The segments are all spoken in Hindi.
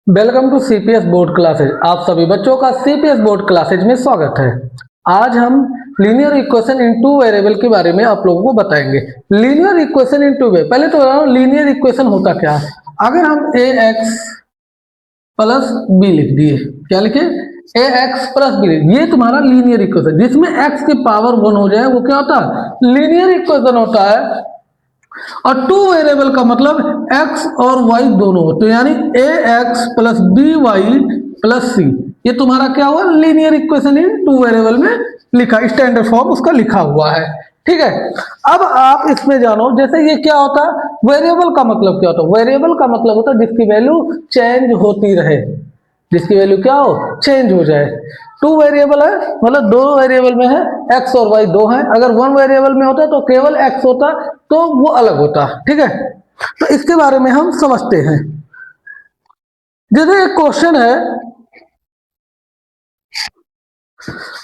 Welcome to CPS board classes. आप सभी बच्चों का सीपीएस बोर्ड क्लासेज में स्वागत है। आज हम linear equation in two variable के बारे में आप लोगों को बताएंगे। Linear equation in two variable, पहले तो लीनियर इक्वेशन होता क्या है। अगर हम ए एक्स प्लस बी लिख दिए, क्या लिखे, ए एक्स प्लस बी, ये तुम्हारा लीनियर इक्वेशन, जिसमें एक्स की पावर 1 हो जाए वो क्या होता है, लीनियर इक्वेशन होता है। और टू वेरिएबल का मतलब x और y दोनों, तो यानी a x plus b y plus c, ये तुम्हारा क्या हुआ, linear equation in two variable में लिखा, स्टैंडर्ड फॉर्म उसका लिखा हुआ है। ठीक है, अब आप इसमें जानो, जैसे ये क्या होता है, वेरिएबल का मतलब क्या होता है, वेरिएबल का मतलब होता है जिसकी वैल्यू चेंज होती रहे, जिसकी वैल्यू क्या हो, चेंज हो जाए। टू वेरिएबल है मतलब दो वेरिएबल में है, एक्स और वाई दो हैं। अगर वन वेरिएबल में होता तो केवल एक्स होता, तो वो अलग होता। ठीक है, तो इसके बारे में हम समझते हैं। जैसे एक क्वेश्चन है,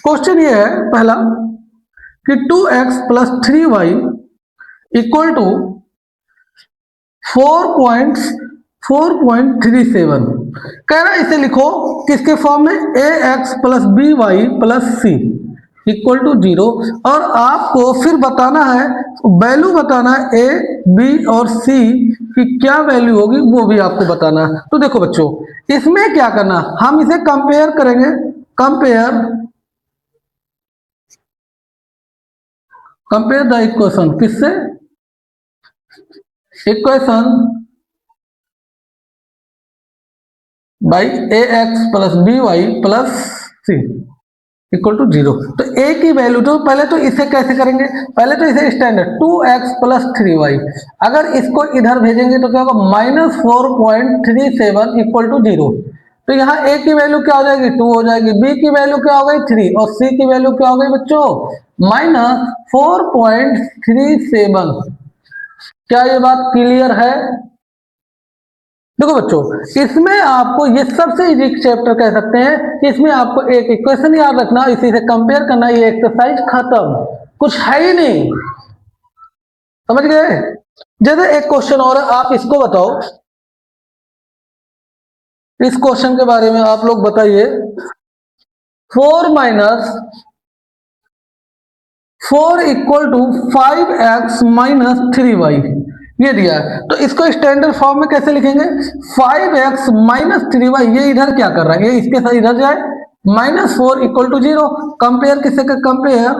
क्वेश्चन ये है पहला कि 2x plus 3y equal to 4.37 कह रहा है, इसे लिखो किसके फॉर्म में, a x plus b y plus c equal to 0, और आपको फिर बताना है, वैल्यू बताना है ए बी और सी की क्या वैल्यू होगी, वो भी आपको बताना है। तो देखो बच्चों, इसमें क्या करना, हम इसे कंपेयर करेंगे, कंपेयर द इक्वेशन, किससे, equation by a x plus b y plus c equal to 0। तो ए की वैल्यू, तो पहले तो इसे कैसे करेंगे, पहले तो इसे स्टैंडर्ड 2x प्लस 3y, अगर इसको इधर भेजेंगे तो क्या होगा, -4.37 इक्वल टू 0। तो यहाँ a की वैल्यू क्या हो जाएगी, 2 हो जाएगी, b की वैल्यू क्या हो गई, 3, और c की वैल्यू क्या हो गई बच्चों, -4.37। क्या ये बात क्लियर है। देखो बच्चों, इसमें आपको ये सबसे इजी चैप्टर कह सकते हैं कि इसमें आपको एक इक्वेशन याद रखना, इसी से कंपेयर करना, ये एक्सरसाइज खत्म, कुछ है ही नहीं, समझ गए। जैसे एक क्वेश्चन और है, आप इसको बताओ, इस क्वेश्चन के बारे में आप लोग बताइए। 4 equal to 5x minus 3y, ये दिया है, तो इसको स्टैंडर्ड फॉर्म में कैसे लिखेंगे, 5x माइनस 3y, ये इधर क्या कर रहा है, ये इसके साथ इधर जाए, -4 इक्वल टू 0, कंपेयर किससे कर, compare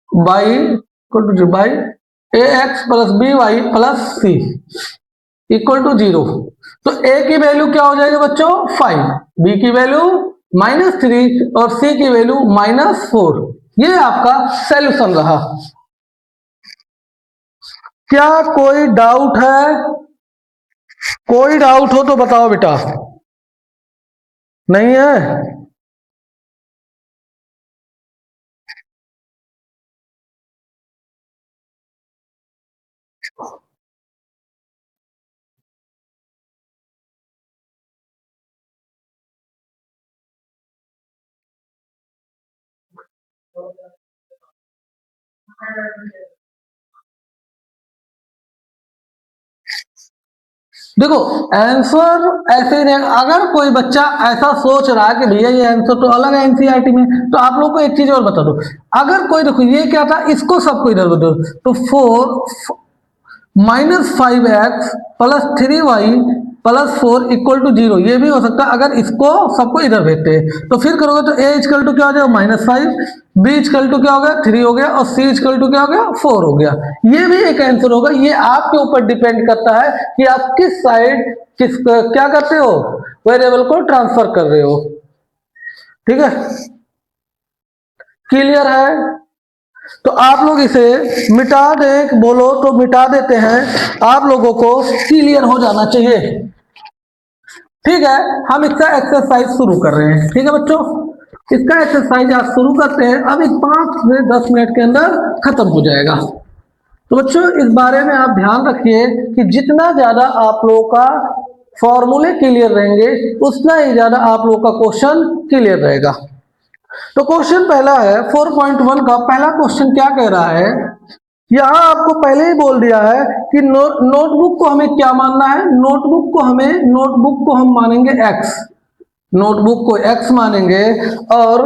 by equal to by a x plus b y plus c equal to 0। तो a की वैल्यू क्या हो जाएगी बच्चों, 5, b की वैल्यू -3 और c की वैल्यू -4। ये आपका सॉल्यूशन रहा। क्या कोई डाउट है, कोई डाउट हो तो बताओ बेटा, नहीं है। देखो आंसर ऐसे ही रहेगा। अगर कोई बच्चा ऐसा सोच रहा है कि भैया ये आंसर तो अलग है एनसीईआरटी में, तो आप लोग को एक चीज और बता दो, अगर कोई, देखो ये क्या था, इसको सबको इधर बदलो, तो 4 -5x plus 3y plus 4 equal to 0, ये भी हो सकता है अगर इसको सबको इधर भेजते हैं। तो फिर करोगे तो a इक्वल टू क्या हो जाएगा, -5, b इक्वल टू क्या हो गया, 3 हो गया, और c इक्वल टू क्या हो गया, 4 हो गया। ये भी एक आंसर होगा। ये आपके ऊपर डिपेंड करता है कि आप किस साइड क्या करते हो, वेरिएबल को ट्रांसफर कर रहे हो। ठीक है, क्लियर है। तो आप लोग इसे मिटा दे, बोलो तो मिटा देते हैं, आप लोगों को क्लियर हो जाना चाहिए। ठीक है, हम इसका एक्सरसाइज शुरू कर रहे हैं। ठीक है बच्चों, इसका एक्सरसाइज आज शुरू करते हैं। अब एक 5 से 10 मिनट के अंदर खत्म हो जाएगा। तो बच्चों इस बारे में आप ध्यान रखिए कि जितना ज्यादा आप लोगों का फॉर्मूले क्लियर रहेंगे, उतना ही ज्यादा आप लोगों का क्वेश्चन क्लियर रहेगा। तो क्वेश्चन पहला है 4.1 का पहला क्वेश्चन क्या कह रहा है यहाँ आपको पहले ही बोल दिया है कि नोटबुक को हमें क्या मानना है, नोटबुक को हम मानेंगे x, नोटबुक को x मानेंगे और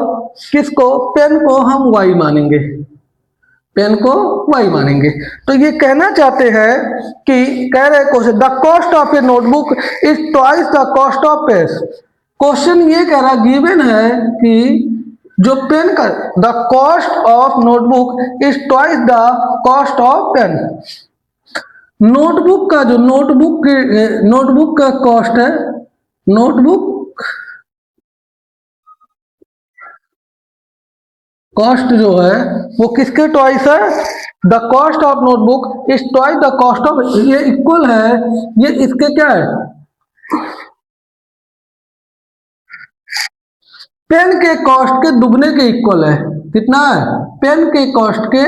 किसको, पेन को हम y मानेंगे, पेन को y मानेंगे। तो ये कहना चाहते हैं कि कह रहे question the cost of a notebook is twice the cost of pen. Question ये कह रहा गिवन है कि जो पेन का the cost of notebook is twice the cost of pen. Notebook का जो नोटबुक का कॉस्ट है, नोटबुक कॉस्ट जो है वो किसके ट्वाइस है, the cost of notebook is twice the cost of, ये इक्वल है, ये इसके क्या है, पेन के कॉस्ट के दुगने के इक्वल है। कितना है, पेन के कॉस्ट के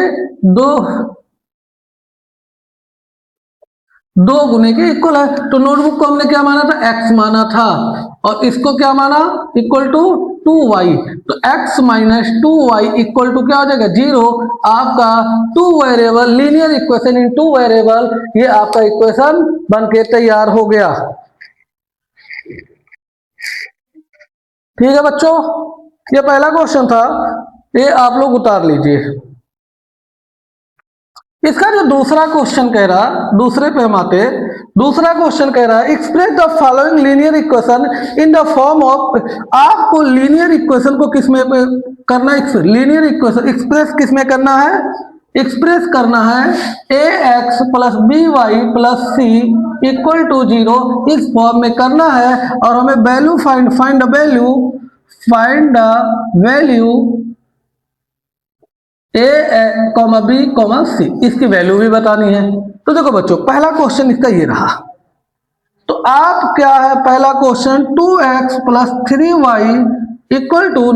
दो गुने के इक्वल है। तो नोटबुक को हमने क्या माना था, x माना था, और इसको क्या माना, इक्वल टू 2y। तो x minus 2y equal to क्या हो जाएगा, 0। आपका 2 वेरिएबल लीनियर इक्वेशन इन 2 वेरिएबल, ये आपका इक्वेशन बन के तैयार हो गया। ठीक है बच्चों, ये पहला क्वेश्चन था, ये आप लोग उतार लीजिए। इसका जो दूसरा क्वेश्चन कह रहा, दूसरे पे हम आते, दूसरा क्वेश्चन कह रहा है express the following linear equation in the form of. आपको लीनियर इक्वेशन को किस में करना है, लीनियर इक्वेशन एक्सप्रेस किस में करना है, एक्सप्रेस करना है ax plus by plus c equal to 0, इस फॉर्म में करना है। और हमें value find the value a, b, c, इसकी वैल्यू भी बतानी है। तो देखो बच्चों, पहला क्वेश्चन इसका ये रहा। तो आप क्या है, पहला question 2x plus 3y equal to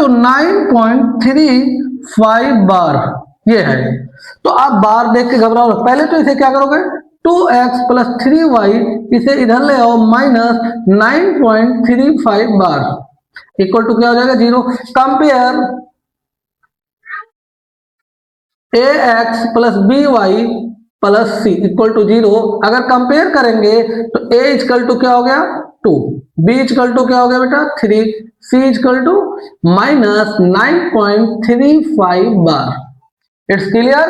9.35 bar, ये है। तो आप बार देख के घबराओ, पहले तो इसे क्या करोगे, 2x प्लस 3y, इसे इधर ले आओ, माइनस 9.35 बार इक्वल टू क्या हो जाएगा, 0। Compare ax plus by plus c equal to 0। अगर कंपेयर करेंगे तो a इक्वल टू क्या हो गया, 2, b इक्वल टू क्या हो गया बेटा, 3, c equal to minus 9.35 bar. It's clear.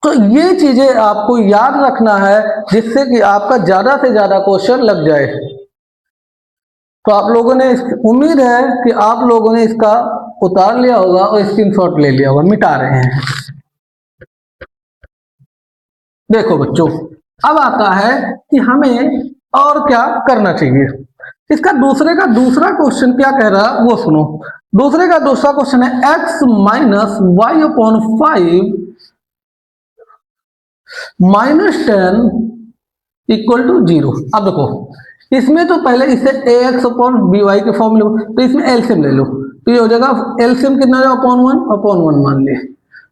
तो ये चीजें आपको याद रखना है जिससे कि आपका ज्यादा से ज्यादा क्वेश्चन लग जाए। तो आप लोगों ने, उम्मीद है कि आप लोगों ने इसका उतार लिया होगा और स्क्रीनशॉट ले लिया होगा। मिटा रहे हैं। देखो बच्चों, अब आता है कि हमें और क्या करना चाहिए। इसका दूसरा क्वेश्चन क्या कह रहा है वो सुनो। दूसरे का दूसरा क्वेश्चन है x minus y upon 5 minus 10 equal to 0। अब देखो, इसमें तो पहले इसे ax अपॉन by के फॉर्म लो, तो इसमें एलसीएम ले लो। तो ये हो जाएगा, एलसीएम कितना हो जाएगा, अपॉन 1 मान लिए।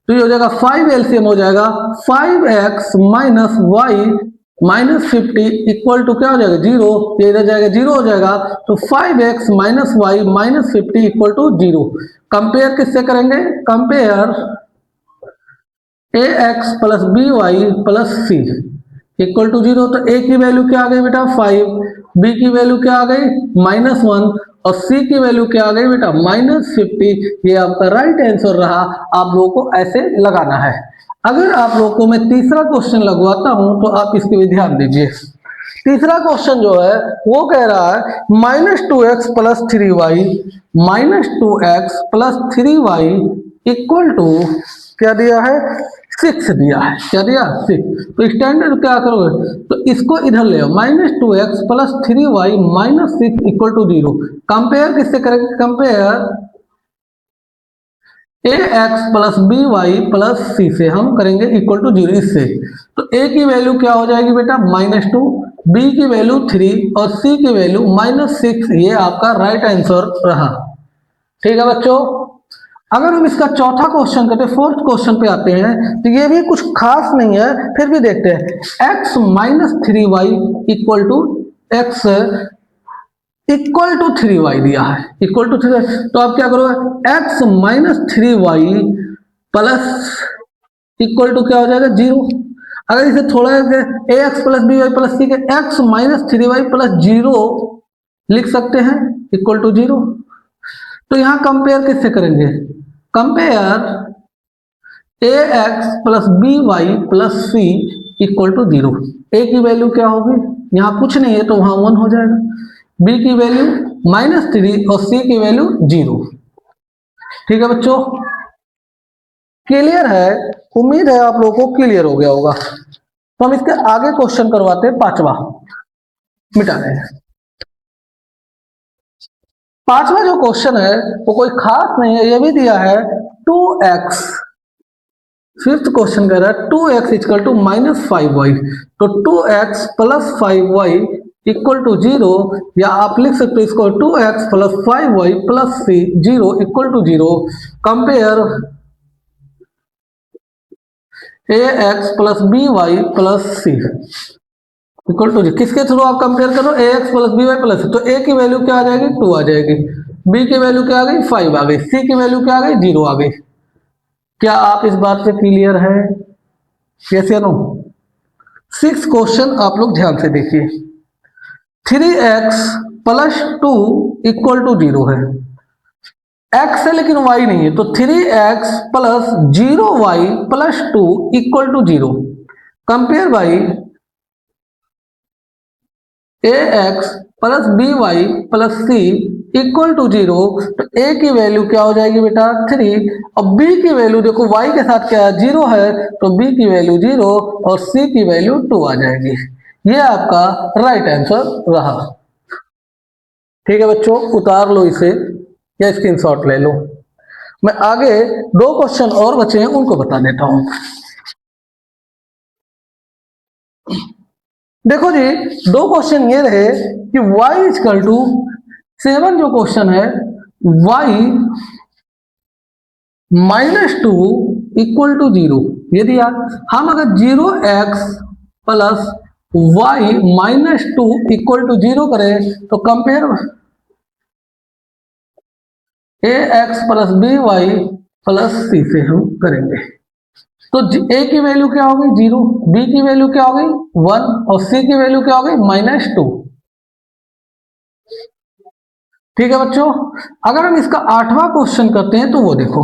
तो ये हो जाएगा 5 एलसीएम हो जाएगा 5x minus y minus 50 equal to क्या हो जाएगा, 0। ये इधर जाएगा 0 हो जाएगा। तो 5x minus y minus 50 equal to 0। Compare किससे करेंगे, compare ax plus by plus c equal to 0। तो a की वैल्यू क्या आ गई बेटा, 5, b की वैल्यू क्या आ गई, -1, और c की वैल्यू क्या आ गई बेटा, -50। ये आपका राइट आंसर रहा। आप लोगों को ऐसे लगाना है। अगर आप लोगों को मैं तीसरा क्वेश्चन लगवाता हूं तो आप इसके भी ध्यान दीजिए। तीसरा क्वेश्चन जो है वो कह रहा है -2x plus 3y -2x plus 3y equal to क्या दिया है, 6 दिया है। क्या दिया, 6। तो स्टैंडर्ड क्या करोगे, तो इसको इधर ले आओ, -2x plus 3y minus 6 equal to 0। Compare किससे करेंगे, compare ax plus by plus c से हम करेंगे इक्वल टू 0 इससे। तो a की वैल्यू क्या हो जाएगी बेटा, -2, b की वैल्यू 3 और c की वैल्यू -6। ये आपका राइट आंसर रहा। ठीक है बच्चों। अगर हम इसका चौथा क्वेश्चन करते, फोर्थ क्वेश्चन पे आते हैं, तो ये भी कुछ खास नहीं है, फिर भी देखते हैं। x minus 3y equal to x equal to 3y दिया है, इक्वल टू 3y। तो आप क्या करोगे, x minus 3y plus equal to क्या हो जाएगा 0। अगर इसे थोड़ा a x plus b y plus c के एक्स माइनस 3y प्लस 0 लिख सकते हैं इक्वल टू 0। तो यहां कंपेयर किससे करेंगे? Compare a x plus b y plus c equal to 0। A की वैल्यू क्या होगी? यहां कुछ नहीं है तो वहां 1 हो जाएगा। बी की वैल्यू -3 और सी की वैल्यू 0। ठीक है बच्चों, क्लियर है? उम्मीद है आप लोगों को क्लियर हो गया होगा। तो हम इसके आगे क्वेश्चन करवाते हैं, पांचवा मिटा रहे हैं। पांचवा जो क्वेश्चन है वो कोई खास नहीं है, ये भी दिया है 2x। फिफ्थ क्वेश्चन कह रहा है 2x इक्वल टू -5y। तो 2x plus 5y equal to 0, या आप लिख सकते हो इसको 2x plus 5y plus c 0 equal to 0। Compare ax plus by plus c equal to 0। किसके थ्रू आप कंपेयर करो? ax plus by plus c. तो a की वैल्यू क्या आ जाएगी? 2 आ जाएगी। b की वैल्यू क्या आ गई? 5 आ गई। c की वैल्यू क्या आ गई? 0 आ गई। क्या आप इस बात से क्लियर है? यस या नो? 6 क्वेश्चन आप लोग ध्यान से देखिए। 3x प्लस 2 इक्वल टू 0 है। x है लेकिन y नहीं है, तो 3x plus 0y plus 2 equal to 0। Compare by ax plus by plus c equal to 0। तो a की वैल्यू क्या हो जाएगी बेटा? 3। और b की वैल्यू देखो y के साथ क्या है? 0 है, तो b की वैल्यू 0 और c की वैल्यू 2 आ जाएगी। ये आपका राइट आंसर रहा। ठीक है बच्चों, उतार लो इसे या स्क्रीनशॉट ले लो। मैं आगे 2 क्वेश्चन और बचे हैं, उनको बता देता हूं। देखो जी, 2 क्वेश्चन ये रहे कि y इक्वल टू 7 जो क्वेश्चन है y -2 इक्वल टू 0। यदि हम अगर 0x plus y -2 equal to 0 करें तो compare ax plus by plus c से हम करेंगे। तो a की वैल्यू क्या हो गई? 0। b की वैल्यू क्या हो गई? 1 और c की वैल्यू क्या हो गई? -2। ठीक है बच्चों, अगर हम इसका 8वां क्वेश्चन करते हैं तो वो देखो।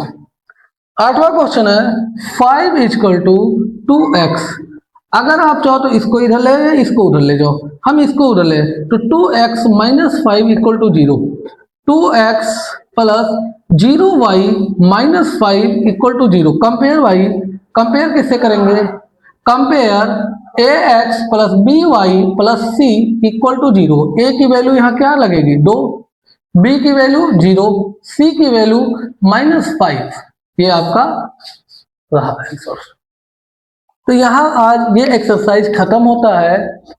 8वां क्वेश्चन है 5 इक्वल टू 2x। अगर आप चाहो तो इसको इधर ले जाओ, इसको उधर ले जाओ। हम इसको उधर ले तो 2x minus 5 equal to 0। 2x plus 0y minus 5 equal to 0। Compare भाई, कंपेयर किससे करेंगे? Compare ax plus by plus c equal to 0। a की वैल्यू यहाँ क्या लगेगी? 2। b की वैल्यू 0, c की वैल्यू -5। ये आपका रहा आंसर। तो यहाँ आज ये एक्सरसाइज खत्म होता है।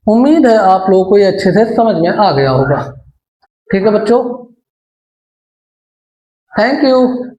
उम्मीद है आप लोगों को ये अच्छे से समझ में आ गया होगा। ठीक है बच्चों, थैंक यू।